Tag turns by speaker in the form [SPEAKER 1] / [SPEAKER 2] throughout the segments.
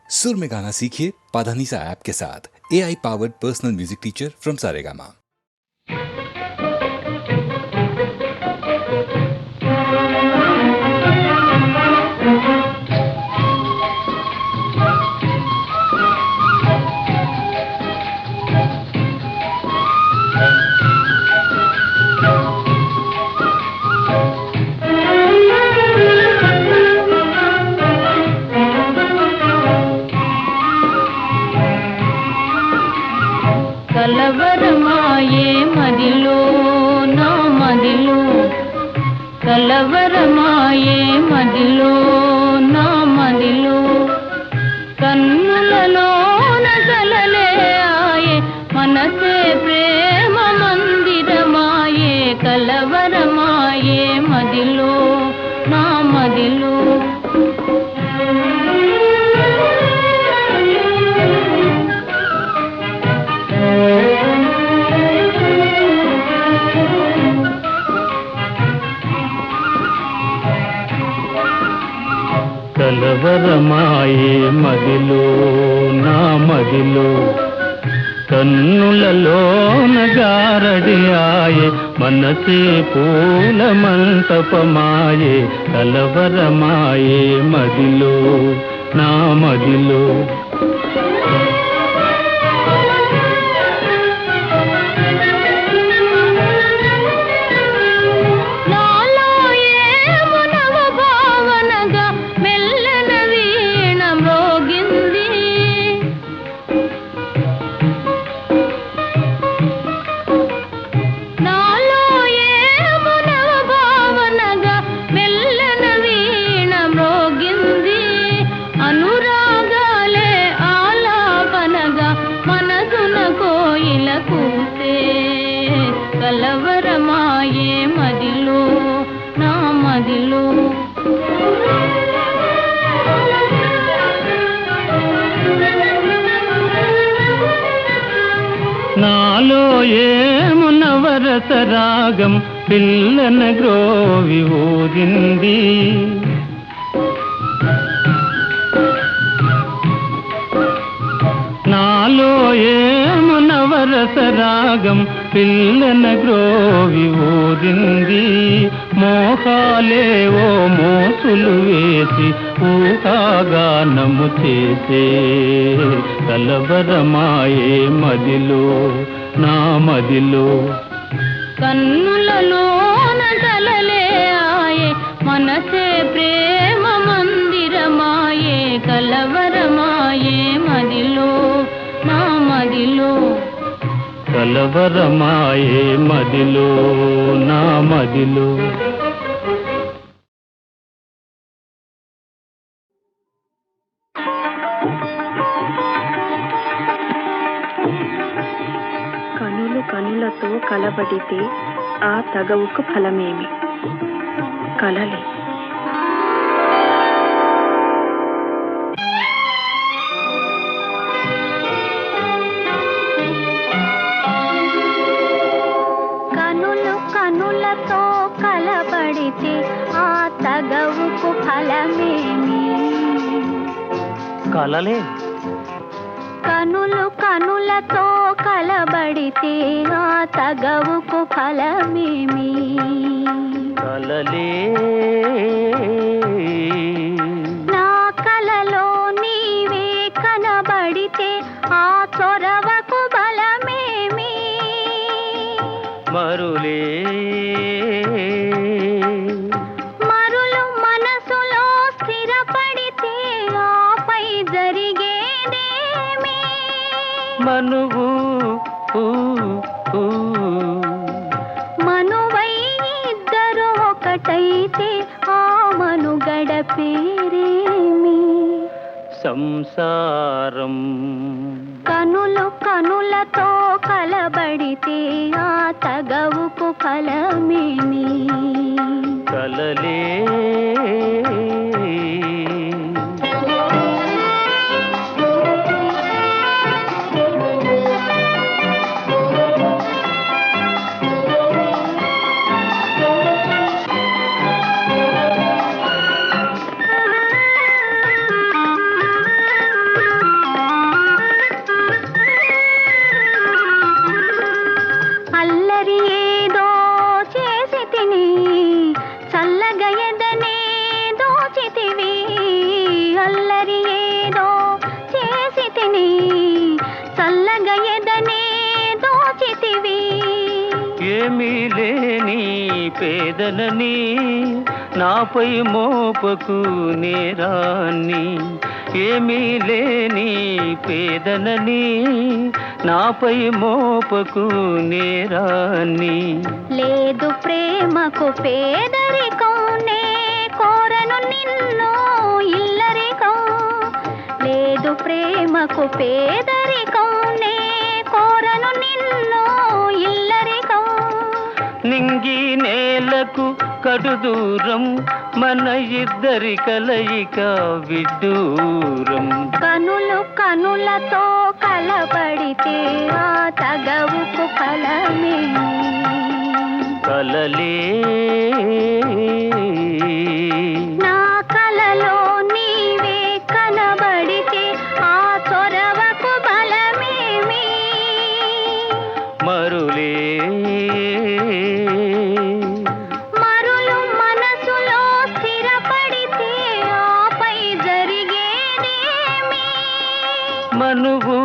[SPEAKER 1] सुर में गाना सीखिए पाधानीसा ऐप के साथ। AI powered personal music teacher from Saregama.
[SPEAKER 2] కలవరమాయే మదిలో నా మదిలో కలవరమాయే మదిలో నా మదిలో కన్నులలో నగలలే ఆయే మనసే ప్రేమ మందిరమాయే కలవరమాయే మదిలో నా మదిలో
[SPEAKER 3] కలవరమాయే మదిలో నా మదిలో కన్నులలోన గారడియాయే మనసే పూల మంటపమాయే కలవరమాయే మదిలో నా మదిలో కలవరమాయే మదిలో నా మదిలో నాలో ఏమునవరస రాగం పిల్లన గ్రోవి ఊరింది నాలో ఏమునవరస రాగం పిల్లన గ్రోవి ఊరింది మోహాలేవో మోసులు వేసి ఊహాగానము చేసే కలవరమాయే మదిలో నా మదిలో
[SPEAKER 2] కన్నులలో నగలలే ఆయే మనసే ప్రేమ మందిరమాయే కలవరమాయే మదిలో నా మదిలో
[SPEAKER 3] కలవరమాయే మదిలో నా మదిలో
[SPEAKER 4] కనులు కనులతో కలబడితే ఆ తగవుకు ఫలమేమి? కలలే.
[SPEAKER 2] కనులు కనులతో కలబడితే ఆ తగవుకు ఫలమేమి?
[SPEAKER 3] కలలే.
[SPEAKER 2] కనులు కనులతో కలబడితే ఆ తగవుకు ఫలమేమి?
[SPEAKER 3] కలలే.
[SPEAKER 2] నా కలలో నీవే కనబడితే ఆ చొరవకు బలమేమి?
[SPEAKER 3] మరులే.
[SPEAKER 2] మరులు మనసులో స్థిరపడితే ఆపై జరిగేదేమి?
[SPEAKER 3] మనువు
[SPEAKER 2] మనువై ఇద్దరు ఒకటైతే ఆ మనుగడ పేరేమి?
[SPEAKER 3] సంసారం.
[SPEAKER 2] కనులు కనులతో కలబడితే ఆ తగవుకు ఫలమేమి?
[SPEAKER 3] కలలే.
[SPEAKER 2] అడగ ఎదనే దోచితివి.
[SPEAKER 3] ఏమీ లేని పేదలని నాపై మోపకు నేరాన్ని. ఏమీ లేని పేదలని నాపై మోపకు నేరాన్ని.
[SPEAKER 2] లేదు ప్రేమకు పేదరికం, నే కోరను నిన్ను ఇల్లరికం. లేదు ప్రేమకు పేదరికం, నే కోరను నిన్ను ఇల్లరికం.
[SPEAKER 3] నింగి నేలకు కడు దూరం, మన ఇద్దరి కలయిక విడ్డూరం.
[SPEAKER 2] కనులు కనులతో కలబడితే ఆ తగవుకు ఫలమేమి.
[SPEAKER 3] కలలే
[SPEAKER 2] నా కలలో నీవే కనబడితే ఆ చొరవకు బలమేమి.
[SPEAKER 3] మరులే
[SPEAKER 2] మరులు మనసులో స్థిరపడితే ఆపై జరిగేదేమి.
[SPEAKER 3] మనువు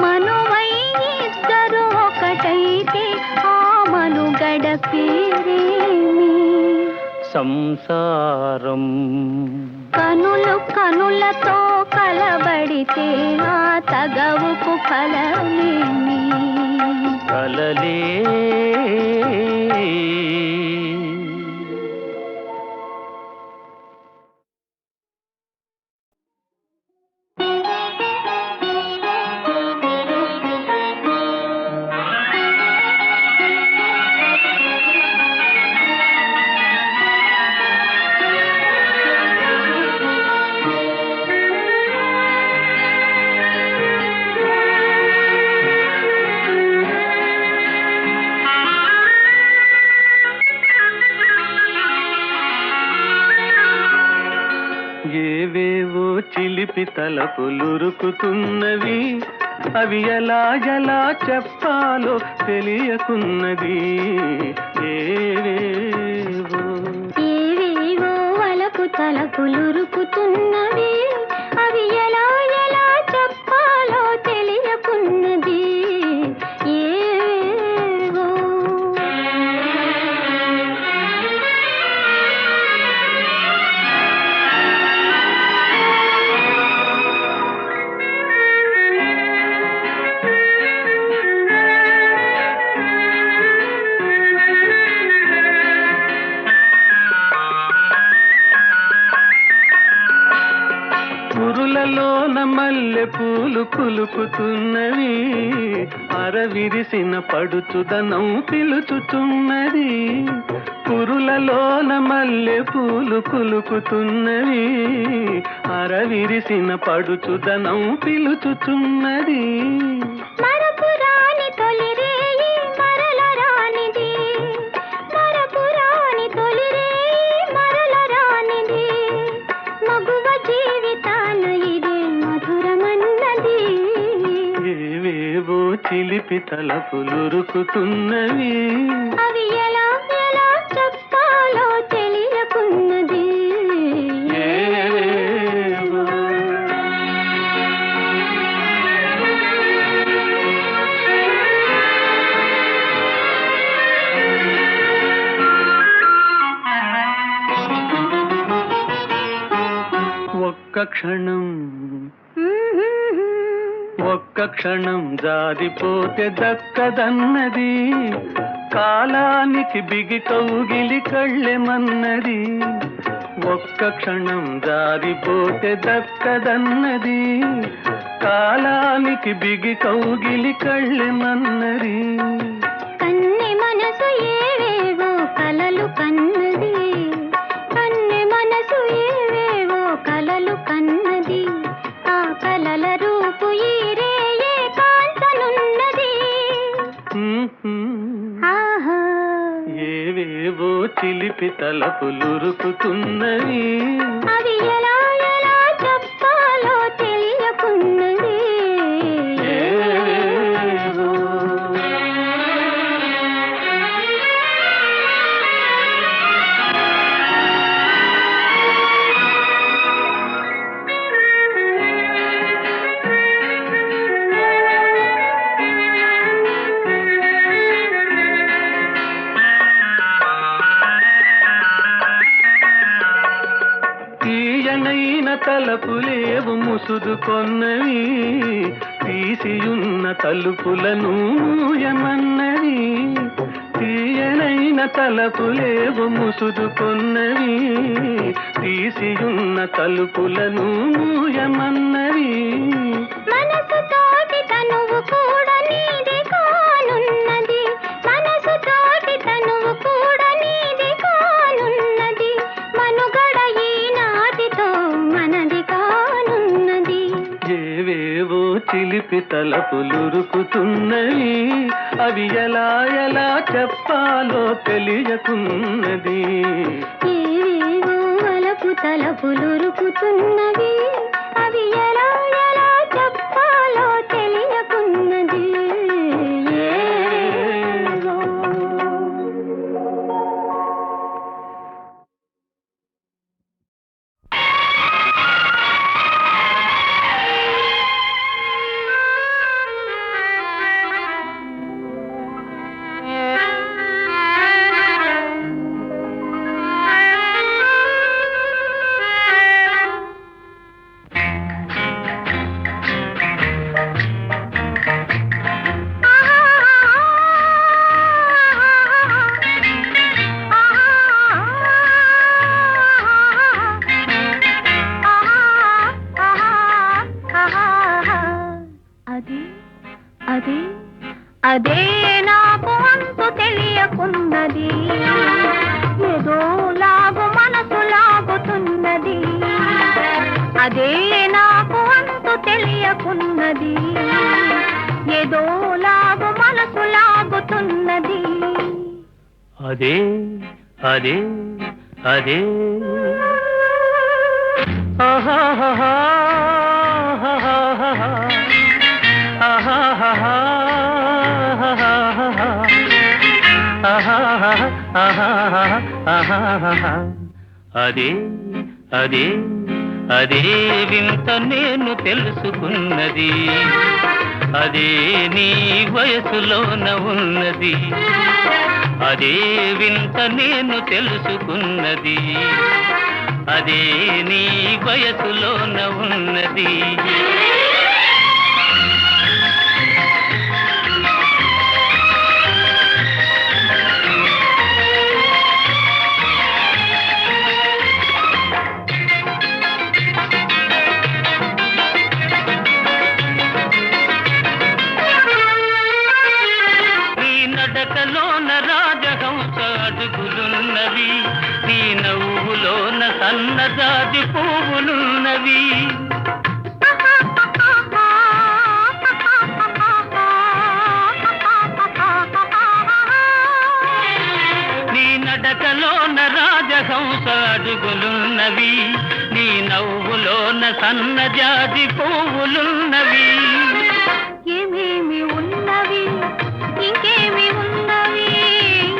[SPEAKER 2] మనువై ఇద్దరు ఒకటైతే ఆ మనుగడ పేరేమి.
[SPEAKER 3] సంసారం.
[SPEAKER 2] కనులు కనులతో కలబడితే ఆ తగవుకు ఫలమేమి.
[SPEAKER 3] కలలే ఏవేవో చిలిపి తలపులురుకుతున్నవి, అవి ఎలా ఎలా చెప్పాలో తెలియకున్నది. ఏవేవో
[SPEAKER 2] ఏవేవో వలకు తలపులురుకుతున్నవి, అవి ఎలా ఎలా చెప్పాలో తెలియకున్నది. ఏవేవో
[SPEAKER 3] పురులలోన మల్లె పూలు కులుకుతున్నవి, అరవిరిసిన పడుచుదనం పిలుచుచున్నది. పురులలోన మల్లె పూలు కులుకుతున్నవి, అరవిరిసిన పడుచుదనం పిలుచుచున్నది.
[SPEAKER 2] మరపురాని తొలిరేయి మరల రానిది. మరపురాని తొలిరేయి మరల రానిది. మగువ జీవితాన ఇదే మధురమన్నది.
[SPEAKER 3] ఏవేవో చిలిపి తలపులురుకుతున్నవి,
[SPEAKER 2] అవి ఎలా ఎలా చెప్పాలో తెలియకున్నది.
[SPEAKER 3] ఏవేవో ఒక్క క్షణం ఒక్క క్షణం జారిపోతే దక్కదన్నది. కాలానికి బిగి కౌగిలి కళ్ళెమన్నది. ఒక్క క్షణం జారిపోతే దక్కదన్నది. కాలానికి బిగి కౌగిలి కళ్ళెమన్నది.
[SPEAKER 2] కన్నె మనసు ఏవేవో కలలు కన్నది. కన్నె మనసు ఏవేవో కలలు కన్నది. ఆ కలల రూపు ఈ రేయే కాంతనున్నది. ఆహా
[SPEAKER 3] ఏవేవో చిలిపి తలపులురుకుతున్నవి,
[SPEAKER 2] అవి ఎలా ఎలా చెప్పాలో తెలియకున్నది.
[SPEAKER 3] ఏవేవో తీయనైన తలపులేవు ముసుదుకొన్నవి తీసియున్న తలుపులను మూయమన్నవి తీయనైన తలపులేవు ముసుదుకొన్నవి తీసియున్న తలుపులను మూయమన్నవి
[SPEAKER 2] మనసు తోటి తనువు కూడా నీది కానున్నది మనసు తోటి తనువు కూడా నీది కానున్నది మనుగడ ఈనాటితో మనది కానున్నది
[SPEAKER 3] ఏవేవో చిలిపి తలపులురుకుతున్నవి అవి ఎలా ఎలా చెప్పాలో తెలియకున్నది
[SPEAKER 2] ఏవేవో వలపు తలపులురుకుతున్నవి అవి ఎలా ఎలా చెప్పాలో తెలియకున్నది ఏవేవో. అదే నాకు అంతు తెలియకున్నది ఏదో లాగు మనసు లాగుతున్నది అదే నాకు అంతు తెలియకున్నది ఏదో లాగు మనసు లాగుతున్నది
[SPEAKER 3] అదే అదే అదే ఆహాహా అదే అదే అదే వింత నేను తెలుసుకున్నది అదే నీ వయసులోన ఉన్నది అదే వింత నేను తెలుసుకున్నది అదే నీ వయసులోన ఉన్నది నడకలోన రాజహంస అడుగులున్నవి నీ నవ్వులోన సన్నజాజి పువ్వులున్నవి నీ నడకలోన రాజహంస అడుగులున్నవి నీ నవ్వులోన సన్నజాజి పువ్వులున్నవి
[SPEAKER 2] ఏమేమి ఉన్నవి ఇంకేమి ఉన్నవి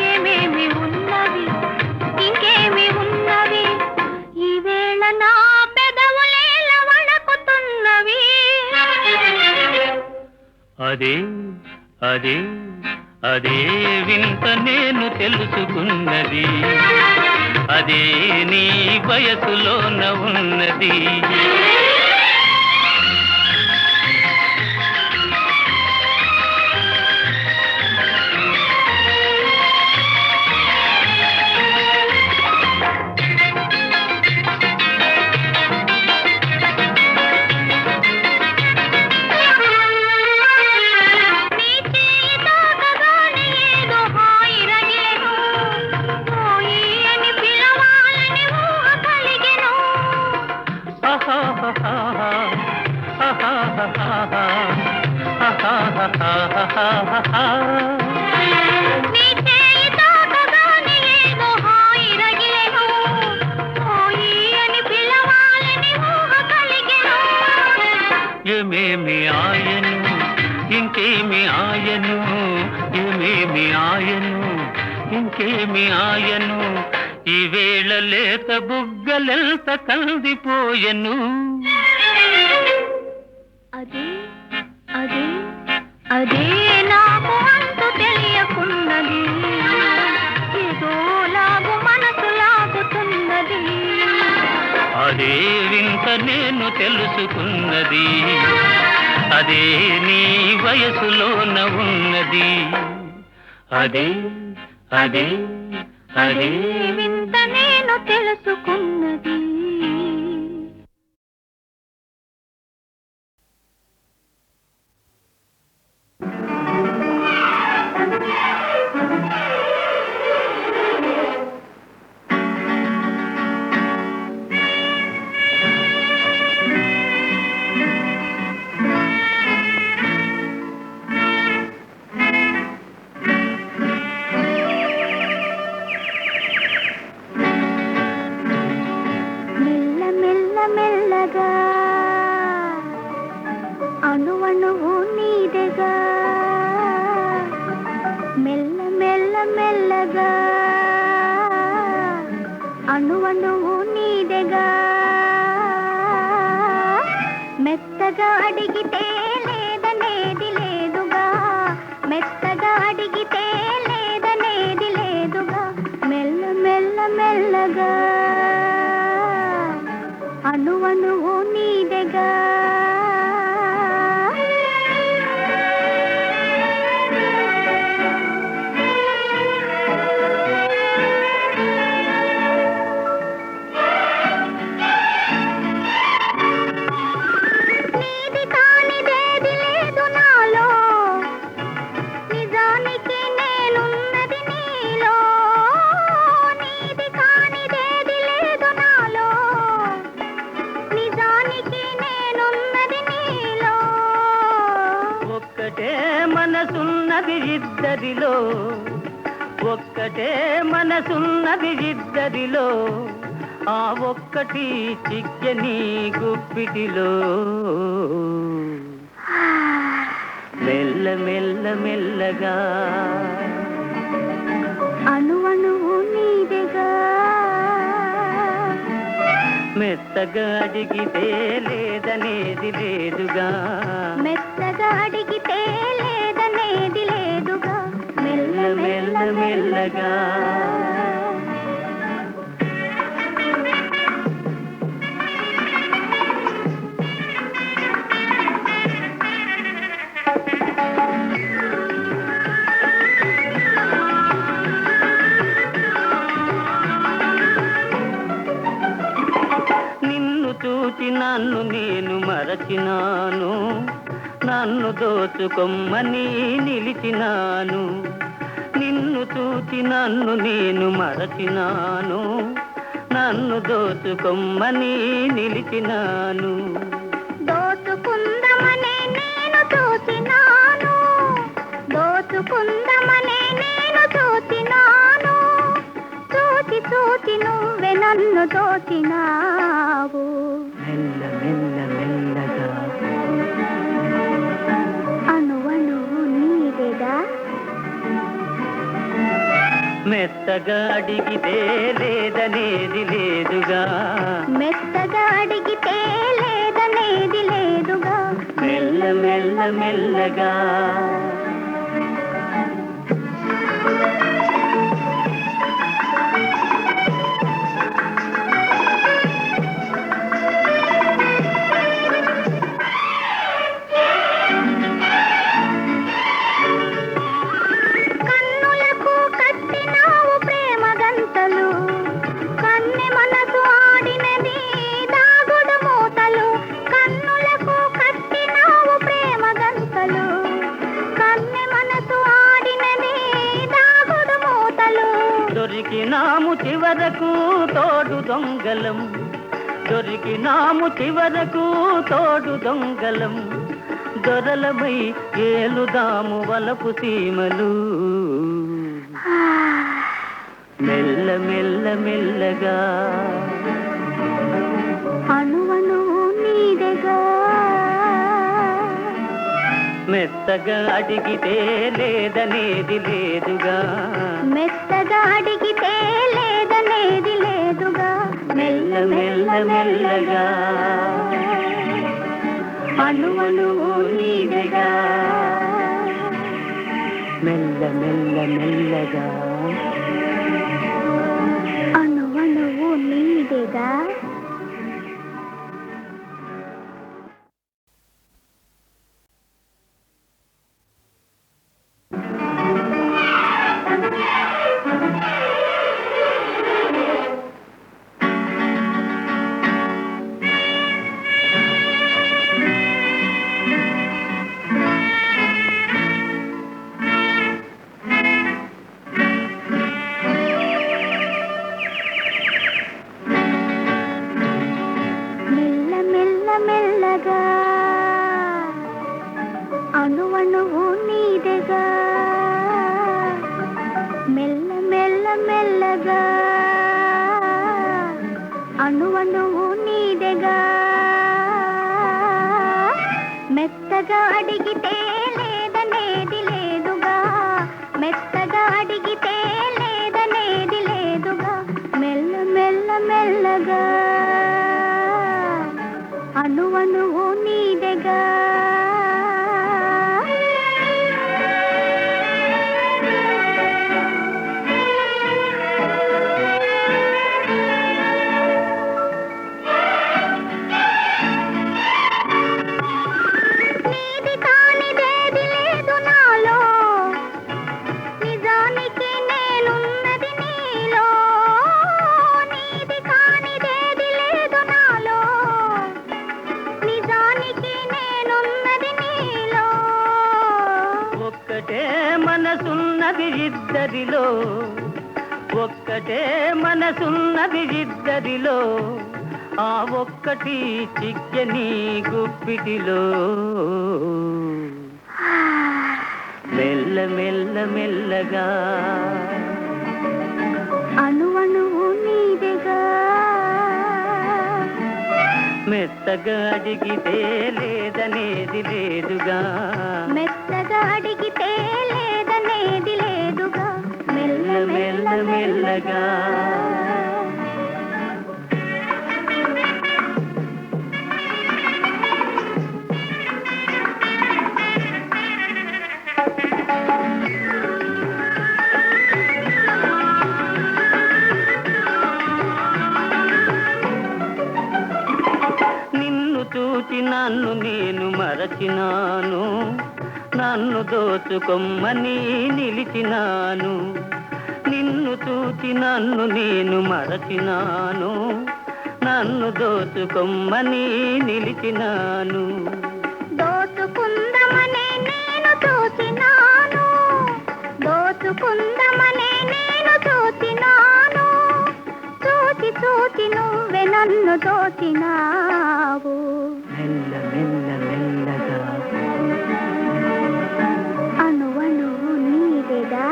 [SPEAKER 2] ఏమేమి ఉన్నవి ఇంకేమి ఉన్నవి ఈవేళ నా పెదవులేల వణకుతున్నవి
[SPEAKER 3] అదే అదే అదే వింత నేను తెలుసుకున్నది అదే నీ వయసులోన ఉన్నది ఏమేమి ఆయను ఇంకేమి ఆయను ఏమేమి ఆయను ఇంకేమి ఆయను ఈవేళ లేత బుగ్గలెంత కందిపోయెను
[SPEAKER 2] అదే అదే అదే నాకు అంతు తెలియకున్నది ఏదో లాగు మనసు లాగుతున్నది
[SPEAKER 3] అదే వింత నేను తెలుసుకున్నది, అదే నీ వయసులోన ఉన్నది. అదే అదే అదే
[SPEAKER 2] వింత నేను తెలుసుకున్నది. మెల్లగా అణువణువు నీదెగా, మెల్ల మెల్ల మెల్లగా అణువణువు నీదెగా. మెత్తగా అడిగితే లేదనేది లేదుగా, మెత్తగా అడిగితే లేదనేది లేదుగా. మెల్ల మెల్ల మెల్లగా అణువణువు నీదెగా. నీది కానిదేది లేదు నాలో, నిజానికి నేనున్నది నీలో. నీది కానిదేది లేదు నాలో, నిజానికి నేనున్నది నీలో.
[SPEAKER 3] ఒక్కటే మనసున్నది ఇద్దరిలో, ఒక్కటే మనసున్నది ఇద్దరిలో. ఆ ఒక్కటి చిక్కని గుప్పిటిలో. మెల్ల మెల్ల మెల్లగా
[SPEAKER 2] అణువణువు నీదెగా.
[SPEAKER 3] మెత్తగా అడిగితే లేదనేది లేదుగా,
[SPEAKER 2] మెత్తగా అడిగితే లేదనేది లేదుగా.
[SPEAKER 3] మెల్ల మెల్ల మెల్లగా చూచి నన్ను నేను మరచినాను, నన్ను దోచుకొమ్మని నిలిచినాను. నిన్ను చూచి నన్ను నేను మరచినాను, నన్ను దోచుకొమ్మని నిలిచినాను.
[SPEAKER 2] దోచుకుందమనే నేను చూచినాను, దోచుకుందమనే నేను చూచినాను. చూచి చూచి నువ్వే నన్ను దోచినావు.
[SPEAKER 3] మెల్ల మెల్ల మెల్లగా
[SPEAKER 2] అణువణువు నీదెగా.
[SPEAKER 3] మెత్తగా అడిగితే లేదనేది లేదుగా,
[SPEAKER 2] మెత్తగా అడిగితే లేదనేది లేదుగా.
[SPEAKER 3] మెల్ల మెల్ల మెల్లగా
[SPEAKER 2] కన్నులకు కట్టినావు ప్రేమ గంతలు, కన్నె మనసు ఆడినది దాగుడు మూతలు. కన్నులకు కట్టినావు ప్రేమ గంతలు, కన్నె మనసు ఆడినది దాగుడు మూతలు.
[SPEAKER 3] దొరికినాము చివరకు తోడు దొంగలం, దొరికినాము చివరకు తోడు దొంగలం. దొరలమై ఏలుదాము వలపు సీమలు. మెల్ల మెల్ల మెల్లగా
[SPEAKER 2] అణువణువు నీదెగా.
[SPEAKER 3] మెత్తగా అడిగితే లేదనేది లేదుగా,
[SPEAKER 2] మెత్తగా అడిగితే లేదనేది లేదుగా.
[SPEAKER 3] మెల్ల మెల్ల మెల్లగా
[SPEAKER 2] అణువణువు నీదెగా.
[SPEAKER 3] మెల్ల మెల్ల మెల్లగా
[SPEAKER 2] అణువణువు నీదెగా. నీదెగా అణువణువు నీదెగా మెల్ల మెల్ల మెల్లగా అణువణువు నీదెగా మెత్తగా అడిగితే లేదనేది లేదుగా మెత్తగా అడిగితే లేదనేది లేదుగా మెల్ల మెల్ల మెల్లగా అణువణువు నీదెగా నీది కానిదేది లేదు నాలో నిజానికి నేనున్నది నీలో నీది కానిదేది లేదు నాలో నిజానికి నేనున్నది నీలో
[SPEAKER 3] ఒక్కటే మనసున్నది ఇద్దరిలో ఒక్కటే మనసున్నది ఇద్దరిలో ఆ ఒక్కటి చిక్కని గుప్పిటిలో మెల్ల మెల్ల మెల్లగా
[SPEAKER 2] అణువణువు నీదెగా
[SPEAKER 3] మెత్తగా అడిగితే లేదనేది లేదుగా
[SPEAKER 2] మెత్తగా అడిగితే లేదనేది లేదుగా
[SPEAKER 3] మెల్ల మెల్ల మెల్లగా నిన్ను చూచి నన్ను నేను మరచినాను నన్ను దోచుకొమ్మని నిలిచినాను నిన్ను చూచి నన్ను నేను మరచినాను నన్ను దోచుకొమ్మని నిలిచినాను
[SPEAKER 2] దోచుకుందమనే నేను చూచినాను దోచుకుందమనే నేను చూచినాను చూచి చూచి నువ్వే నన్ను దోచినావు
[SPEAKER 3] మెల్ల మెల్ల మెల్లగా
[SPEAKER 2] అణువణువు నీదెగా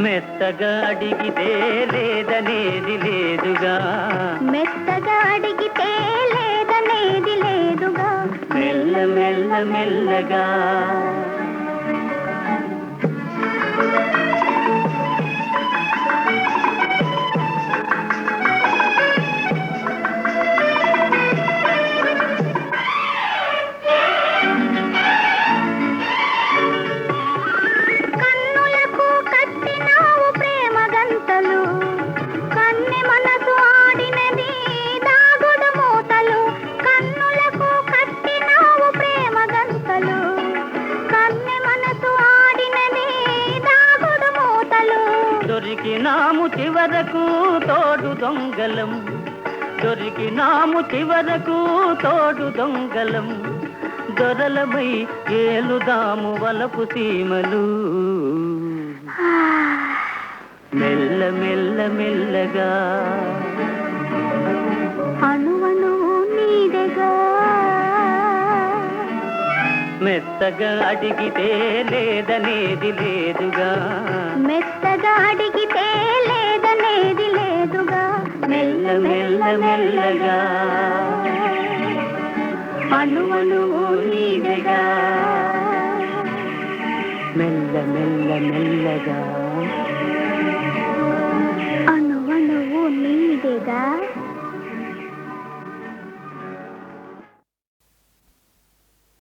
[SPEAKER 3] మెత్తగా అడిగితే లేదనేది లేదుగా
[SPEAKER 2] మెత్తగా అడిగితే లేదనేది లేదుగా
[SPEAKER 3] మెల్ల మెల్ల మెల్లగా
[SPEAKER 2] కన్నులకు కట్టినావు ప్రేమ గంతలు కన్నె మనసు ఆడినది దాగుడు మూతలు కన్నులకు కట్టినావు ప్రేమ గంతలు కన్నె మనసు ఆడినది దాగుడు మూతలు
[SPEAKER 3] దొరికినాము చివరకు తోడు దొంగలం దొరికినాము చివరకు తోడు దొంగలం దొరలమై ఏలుదాము వలపు సీమలు మెల్ల మెల్ల మెల్లగా
[SPEAKER 2] అణువణువు నీదెగా
[SPEAKER 3] మెత్తగా అడిగితే లేదనేది లేదుగా
[SPEAKER 2] మెత్తగా అడిగితే లేదనేది లేదుగా
[SPEAKER 3] మెల్ల మెల్ల మెల్లగా అణువణువు నీదెగా మెల్ల మెల్ల మెల్లగా